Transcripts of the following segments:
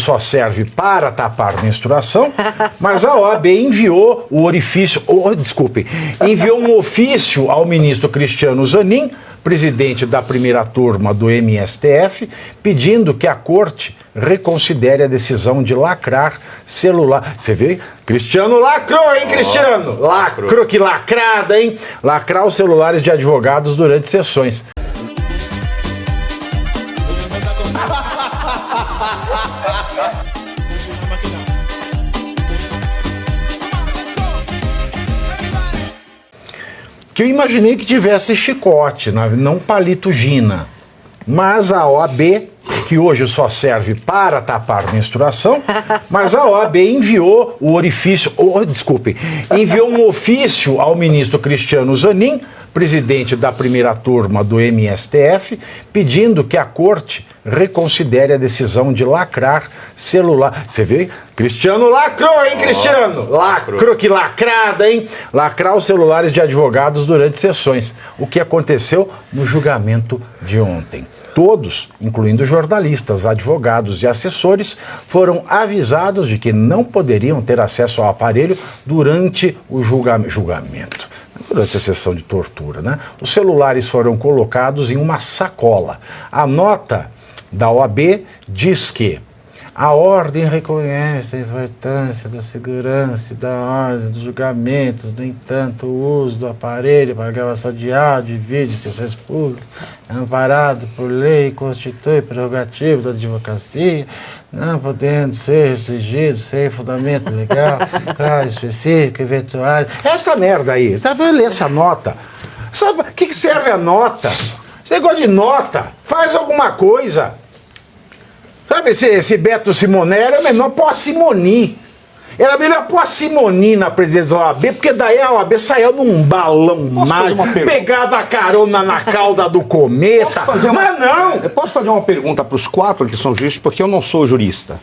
só serve para tapar menstruação, mas a OAB enviou enviou um ofício ao ministro Cristiano Zanin, presidente da primeira turma do MSTF, pedindo que a corte reconsidere a decisão de lacrar celular. Você vê? Cristiano lacrou, hein, Cristiano? Lacrou, que lacrada, hein? Lacrar os celulares de advogados durante sessões. Que eu imaginei que tivesse chicote, não palito Gina. Mas a OAB, que hoje só serve para tapar menstruação, mas a OAB enviou enviou um ofício ao ministro Cristiano Zanin, presidente da primeira turma do MSTF, pedindo que a corte reconsidere a decisão de lacrar celular. Você vê? Cristiano lacrou, hein, Cristiano? Lacrou, que lacrada, hein? Lacrar os celulares de advogados durante sessões. O que aconteceu no julgamento de ontem. Todos, incluindo jornalistas, advogados e assessores, foram avisados de que não poderiam ter acesso ao aparelho durante o julgamento. Durante a sessão de tortura, né? Os celulares foram colocados em uma sacola. A nota da OAB diz que a ordem reconhece a importância da segurança e da ordem dos julgamentos. No entanto, o uso do aparelho para gravação de áudio e vídeo em sessões públicas é amparado por lei e constitui prerrogativa da advocacia, não podendo ser restringido sem fundamento legal, claro, específico, eventuais. Essa merda aí, você vai ler essa nota. Sabe o que serve a nota? Você gosta de nota? Faz alguma coisa. Sabe, esse Beto Simonera é menor pôr a Simoni. Era melhor pôr a Simoni na presidência da OAB, porque daí a OAB saía num balão mágico, pegava a carona na cauda do cometa. Mas não! Eu posso fazer uma pergunta para os quatro que são juristas, porque eu não sou jurista.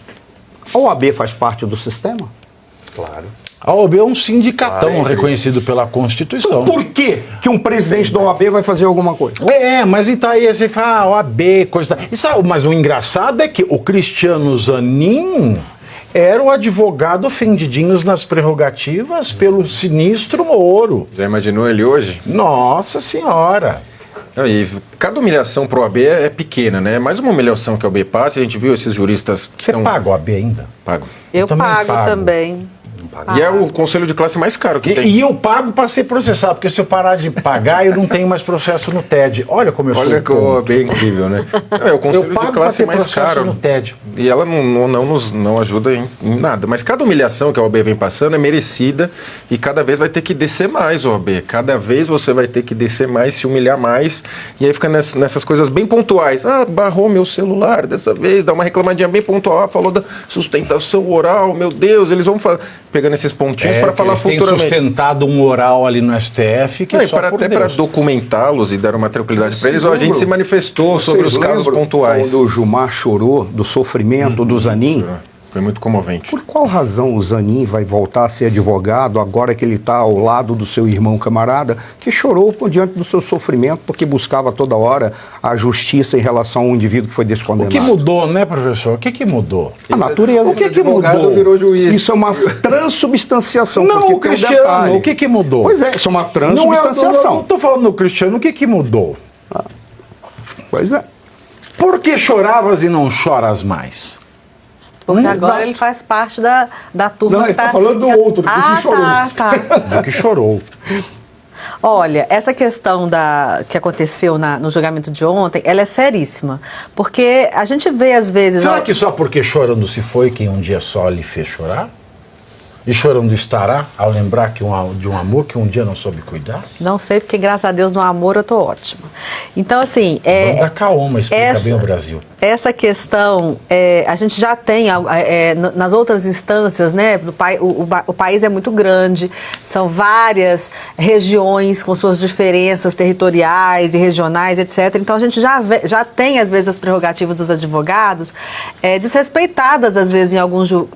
A OAB faz parte do sistema? Claro. A OAB é um sindicatão reconhecido pela Constituição. Por que um presidente da OAB vai fazer alguma coisa? Mas então aí você fala, OAB, coisa... Mas o engraçado é que o Cristiano Zanin era o advogado ofendidinhos nas prerrogativas pelo sinistro Moro. Já imaginou ele hoje? Nossa Senhora! E cada humilhação pro OAB é pequena, né? Mais uma humilhação que a OAB passa, a gente viu esses juristas... Você paga o OAB ainda? Pago. Eu pago também. E é o conselho de classe mais caro que tem. E eu pago para ser processado, porque se eu parar de pagar, eu não tenho mais processo no TED. Olha como eu sou. Olha que o OAB é incrível, né? É o conselho de classe mais caro. No TED. E ela não ajuda em nada. Mas cada humilhação que a OAB vem passando é merecida e cada vez vai ter que descer mais, OAB. Cada vez você vai ter que descer mais, se humilhar mais. E aí fica nessas coisas bem pontuais. Barrou meu celular dessa vez, dá uma reclamadinha bem pontual, falou da sustentação oral, meu Deus, eles vão pegando esses pontinhos para falar futuramente. Tem sustentado um oral ali no STF que até para documentá-los e dar uma tranquilidade para eles, a gente se manifestou sobre os casos pontuais. Quando o Gilmar chorou do sofrimento do Zanin, foi muito comovente. Por qual razão o Zanin vai voltar a ser advogado agora que ele está ao lado do seu irmão camarada, que chorou diante do seu sofrimento porque buscava toda hora a justiça em relação a um indivíduo que foi descondenado? O que mudou, né, professor? O que mudou? A natureza. O que mudou? Virou juiz. Isso é uma transubstanciação. Não, Cristiano, o que mudou? Pois é, isso é uma transubstanciação. Não estou falando do Cristiano, o que mudou? Pois é. Por que choravas e não choras mais? Porque agora ele faz parte da turma. Não, ele está falando do outro, do que chorou. Do que chorou. Olha, essa questão que aconteceu no julgamento de ontem, ela é seríssima. Porque a gente vê às vezes... Será que só porque chorando se foi quem um dia só lhe fez chorar? E chorando estará ao lembrar de um amor que um dia não soube cuidar? Não sei, porque graças a Deus no amor eu tô ótima. Então, assim... Banda Kaoma explica bem o Brasil. Essa questão, a gente já tem nas outras instâncias, né? O país é muito grande, são várias regiões com suas diferenças territoriais e regionais, etc. Então, a gente já tem, às vezes, as prerrogativas dos advogados desrespeitadas, às vezes,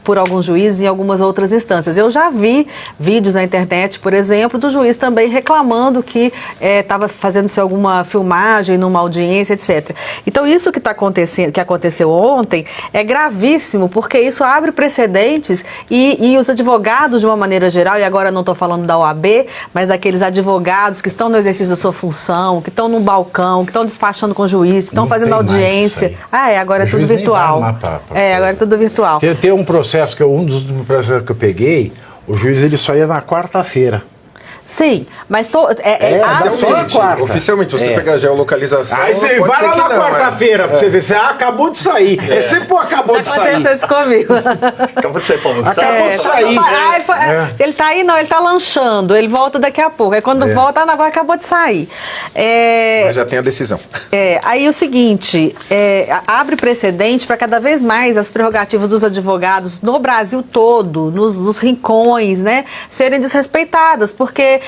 por alguns juízes em algumas outras instâncias. Eu já vi vídeos na internet, por exemplo, do juiz também reclamando que estava fazendo-se alguma filmagem numa audiência, etc. Então, isso que está acontecendo aconteceu ontem é gravíssimo, porque isso abre precedentes e os advogados, de uma maneira geral, e agora não estou falando da OAB, mas aqueles advogados que estão no exercício da sua função, que estão no balcão, que estão despachando com o juiz, que estão fazendo audiência. Agora é tudo virtual. Agora é tudo virtual. Tem um processo, um dos processos que eu peguei, o juiz ele só ia na quarta-feira. Sim, mas só na quarta. Oficialmente, você pegar a geolocalização. Aí você vai lá na quarta-feira pra você ver. Você acabou de sair. É sempre acabou de sair. Acontece isso comigo. Acabou de sair pra almoçar. Acabou de sair. Ele tá aí, não, ele tá lanchando. Ele volta daqui a pouco. Aí quando volta, agora acabou de sair. Mas já tem a decisão. Aí o seguinte, abre precedente para cada vez mais as prerrogativas dos advogados no Brasil todo, nos rincões, né, serem desrespeitadas, porque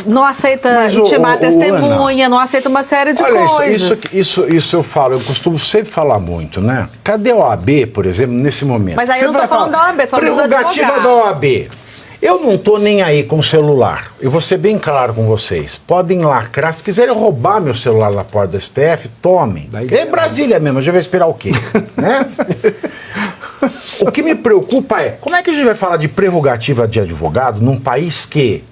não aceita intimar testemunha, Ana, não aceita uma série de coisas. Isso eu falo, eu costumo sempre falar muito, né? Cadê a OAB, por exemplo, nesse momento? Mas aí eu não tô falando da OAB, tô falando dos advogados. Prerrogativa da OAB. Eu não tô nem aí com o celular. Eu vou ser bem claro com vocês. Podem lacrar. Se quiserem roubar meu celular na porta do STF, tomem. É Brasília mesmo, já vai esperar o quê? Né? O que me preocupa é, como é que a gente vai falar de prerrogativa de advogado num país que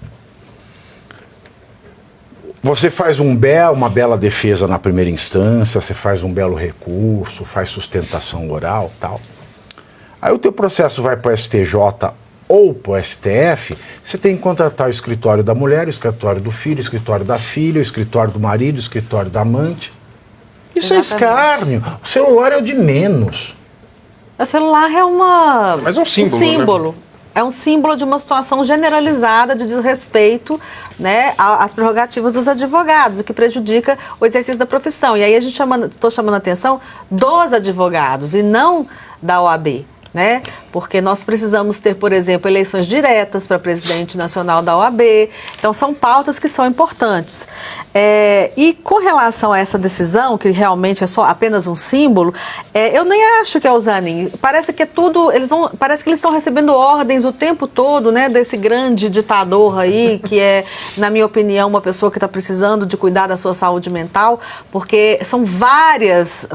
você faz uma bela defesa na primeira instância, você faz um belo recurso, faz sustentação oral e tal. Aí o teu processo vai para o STJ ou para o STF, você tem que contratar o escritório da mulher, o escritório do filho, o escritório da filha, o escritório do marido, o escritório da amante. Isso é escárnio. O celular é o de menos. O celular é Mas um símbolo. Né? É um símbolo de uma situação generalizada de desrespeito, né, às prerrogativas dos advogados, o que prejudica o exercício da profissão. E aí estou chamando a atenção dos advogados e não da OAB. Né? Porque nós precisamos ter, por exemplo, eleições diretas para presidente nacional da OAB. Então, são pautas que são importantes. E com relação a essa decisão, que realmente é só apenas um símbolo, eu nem acho que é o Zanin. Parece que é tudo. Parece que eles estão recebendo ordens o tempo todo, né, desse grande ditador aí, que é, na minha opinião, uma pessoa que está precisando de cuidar da sua saúde mental, porque são várias.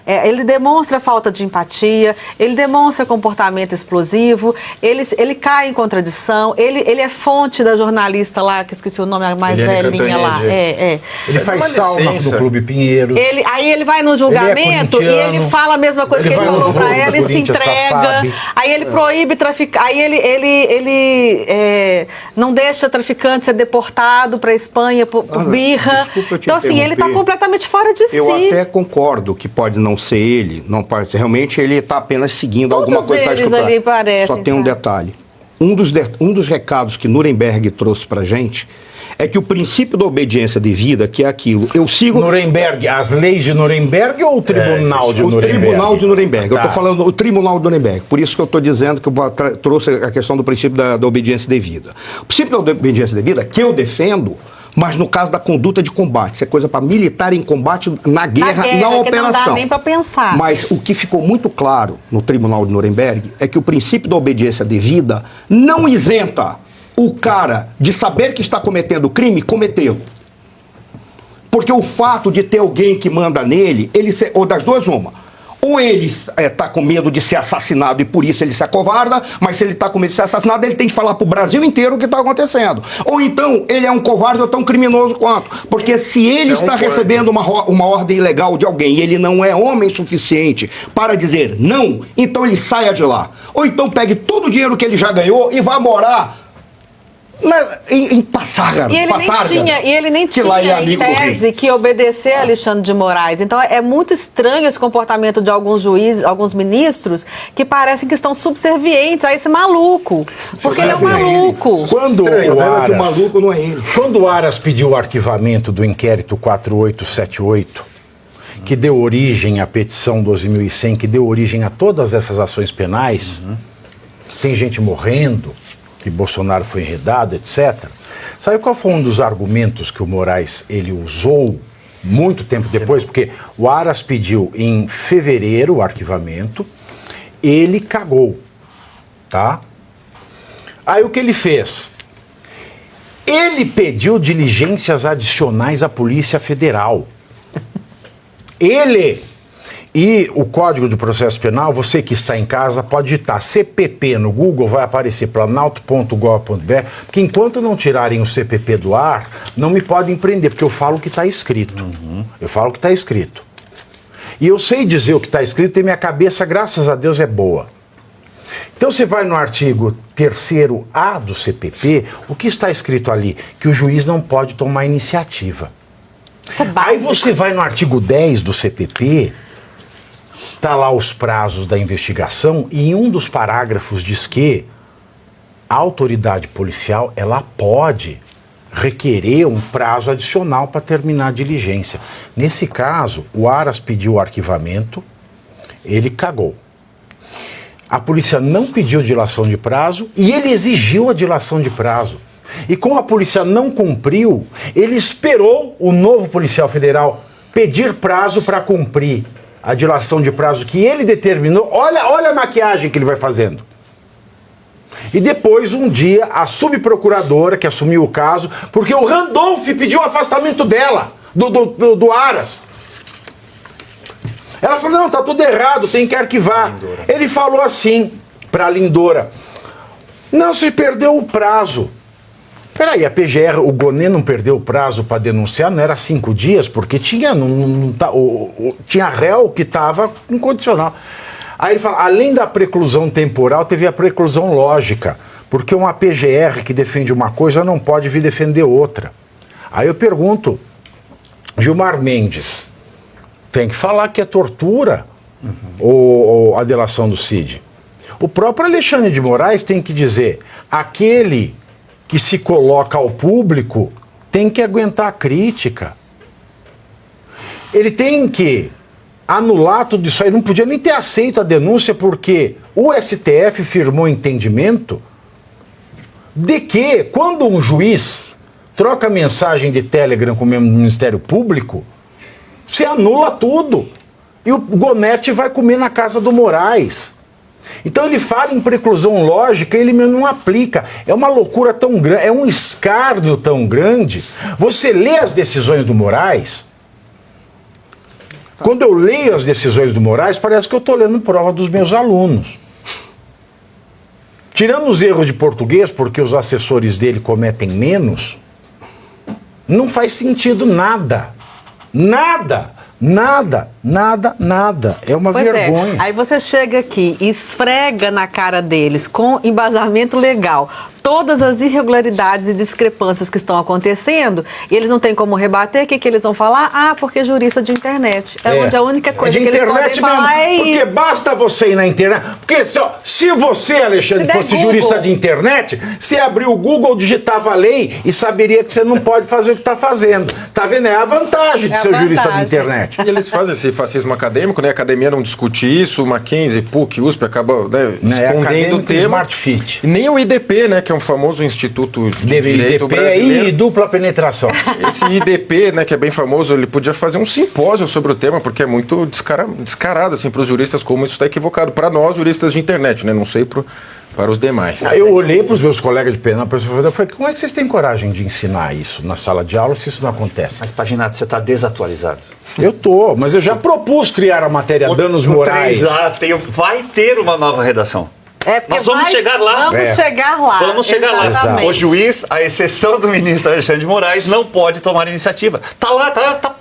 Ele demonstra falta de empatia, ele demonstra comportamento explosivo, ele cai em contradição, ele é fonte da jornalista lá, que esqueci o nome, a mais velhinha lá. Ele faz sauna no Clube Pinheiros. Aí ele vai no julgamento e ele fala a mesma coisa que ele falou pra ela e se entrega. Aí ele proíbe traficar, aí ele não deixa traficante ser deportado pra Espanha por birra. Então, assim, ele tá completamente fora de si. Eu até concordo que pode não ser ele, não pode, realmente ele tá apenas seguindo alguma coisa que está ali parecem, só tem um detalhe. Um dos recados que Nuremberg trouxe para gente é que o princípio da obediência devida, que é aquilo, eu sigo... Nuremberg, as leis de Nuremberg ou o Tribunal de Nuremberg? O Tribunal de Nuremberg. Eu estou falando do Tribunal de Nuremberg. Por isso que eu estou dizendo que eu trouxe a questão do princípio da obediência devida. O princípio da obediência devida, que eu defendo, mas no caso da conduta de combate, isso é coisa para militar em combate na guerra, na operação. Não dá nem para pensar. Mas o que ficou muito claro no Tribunal de Nuremberg é que o princípio da obediência devida não isenta o cara de saber que está cometendo crime, cometê-lo. Porque o fato de ter alguém que manda nele, ou das duas uma. Ou ele está com medo de ser assassinado e por isso ele se acovarda, mas se ele está com medo de ser assassinado, ele tem que falar para o Brasil inteiro o que está acontecendo. Ou então, ele é um covarde ou tão criminoso quanto. Porque se ele está recebendo uma ordem ilegal de alguém e ele não é homem suficiente para dizer não, então ele saia de lá. Ou então pegue todo o dinheiro que ele já ganhou e vá morar em Passárgaro. E ele nem tinha em tese que obedecer a Alexandre de Moraes. Então é muito estranho esse comportamento de alguns juízes, alguns ministros, que parecem que estão subservientes a esse maluco. Porque ele é um maluco. Quando o maluco não é ele. Quando o Aras pediu o arquivamento do inquérito 4878, que deu origem à petição 12.100, que deu origem a todas essas ações penais, tem gente morrendo, que Bolsonaro foi enredado, etc. Sabe qual foi um dos argumentos que o Moraes ele usou muito tempo depois? Porque o Aras pediu em fevereiro o arquivamento, ele cagou, tá? Aí o que ele fez? Ele pediu diligências adicionais à Polícia Federal. Ele e o Código de Processo Penal, você que está em casa, pode digitar CPP no Google, vai aparecer planalto.gov.br, porque enquanto não tirarem o CPP do ar, não me podem prender, porque eu falo o que está escrito. Eu falo o que está escrito. E eu sei dizer o que está escrito e minha cabeça, graças a Deus, é boa. Então você vai no artigo 3º-A do CPP, o que está escrito ali? Que o juiz não pode tomar iniciativa. Isso é Aí básico. você vai no artigo 10 do CPP, está lá os prazos da investigação, e em um dos parágrafos diz que a autoridade policial, ela pode requerer um prazo adicional para terminar a diligência. Nesse caso, o Aras pediu o arquivamento, ele cagou. A polícia não pediu dilação de prazo e ele exigiu a dilação de prazo. E como a polícia não cumpriu, ele esperou o novo policial federal pedir prazo para cumprir a dilação de prazo que ele determinou. Olha a maquiagem que ele vai fazendo. E depois, um dia, a subprocuradora que assumiu o caso, porque o Randolph pediu o afastamento dela, do Aras. Ela falou, não, tá tudo errado, tem que arquivar. Lindora. Ele falou assim para a Lindora, não, se perdeu o prazo. Peraí, a PGR, o Gonê não perdeu o prazo para denunciar, não era 5 dias, porque tinha, tinha réu que estava incondicional. Aí ele fala, além da preclusão temporal, teve a preclusão lógica, porque uma PGR que defende uma coisa não pode vir defender outra. Aí eu pergunto, Gilmar Mendes, tem que falar que é tortura ou a delação do Cid. O próprio Alexandre de Moraes tem que dizer, aquele que se coloca ao público tem que aguentar a crítica. Ele tem que anular tudo isso aí, não podia nem ter aceito a denúncia porque o STF firmou entendimento de que quando um juiz troca mensagem de Telegram com o Ministério Público, você anula tudo. E o Gonete vai comer na casa do Moraes. Então ele fala em preclusão lógica, ele mesmo não aplica. É uma loucura tão grande, é um escárnio tão grande. Você lê as decisões do Moraes. Quando eu leio as decisões do Moraes, parece que eu estou lendo prova dos meus alunos. Tirando os erros de português, porque os assessores dele cometem menos, não faz sentido nada. Nada. Nada, nada, nada. É uma vergonha. Aí você chega aqui e esfrega na cara deles, com embasamento legal, todas as irregularidades e discrepâncias que estão acontecendo, e eles não têm como rebater. O que eles vão falar? Ah, porque é jurista de internet. É onde a única coisa que eles podem falar é isso. Porque basta você ir na internet. Porque se você, Alexandre, fosse jurista de internet, você abriu o Google, digitava a lei e saberia que você não pode fazer o que está fazendo. Tá vendo? É a vantagem de ser jurista de internet. E eles fazem esse fascismo acadêmico, né? A academia não discute isso, o Mackenzie, PUC, USP acaba escondendo o tema. Smart Fit. E nem o IDP, né? Que é um famoso instituto de direito IDP brasileiro. E dupla penetração. Esse IDP, né? Que é bem famoso, ele podia fazer um simpósio sobre o tema, porque é muito descarado, assim, para os juristas, como isso está equivocado. Para nós, juristas de internet, né? Não sei para os demais. Eu olhei para os meus colegas de penal, eu falei, como é que vocês têm coragem de ensinar isso na sala de aula se isso não acontece? Mas, Paginato, você está desatualizado. Eu tô, mas eu já propus criar a matéria danos morais. Vai ter uma nova redação. Nós vamos chegar lá. Vamos chegar lá. Exatamente. O juiz, à exceção do ministro Alexandre de Moraes, não pode tomar iniciativa. Tá lá.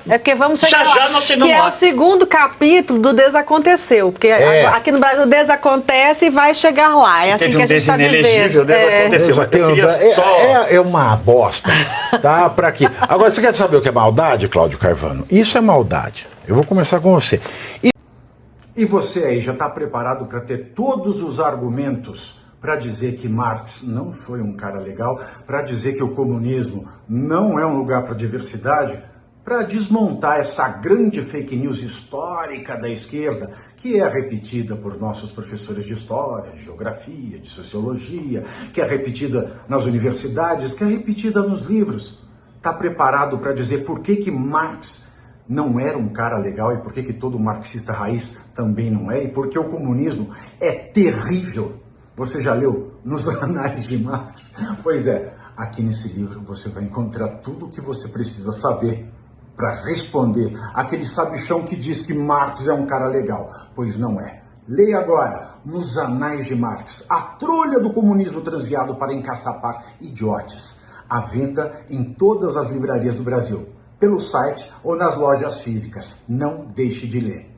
É porque vamos chegar lá. Já nós chegamos lá. Que é o segundo capítulo do Desaconteceu. Porque aqui no Brasil desacontece e vai chegar lá. É assim que a gente está vivendo. Desaconteceu. É uma bosta. Tá? Pra quê? Agora, você quer saber o que é maldade, Cláudio Carvano? Isso é maldade. Eu vou começar com você. E você aí já está preparado para ter todos os argumentos para dizer que Marx não foi um cara legal, para dizer que o comunismo não é um lugar para diversidade, para desmontar essa grande fake news histórica da esquerda, que é repetida por nossos professores de história, de geografia, de sociologia, que é repetida nas universidades, que é repetida nos livros. Está preparado para dizer por que Marx não era um cara legal e por que todo marxista raiz também não é, e porque o comunismo é terrível. Você já leu nos anais de Marx? Pois é, aqui nesse livro você vai encontrar tudo o que você precisa saber para responder aquele sabichão que diz que Marx é um cara legal, pois não é. Leia agora, nos Anais de Marx, a trolha do comunismo transviado para encaçapar idiotes. À venda em todas as livrarias do Brasil, pelo site ou nas lojas físicas. Não deixe de ler.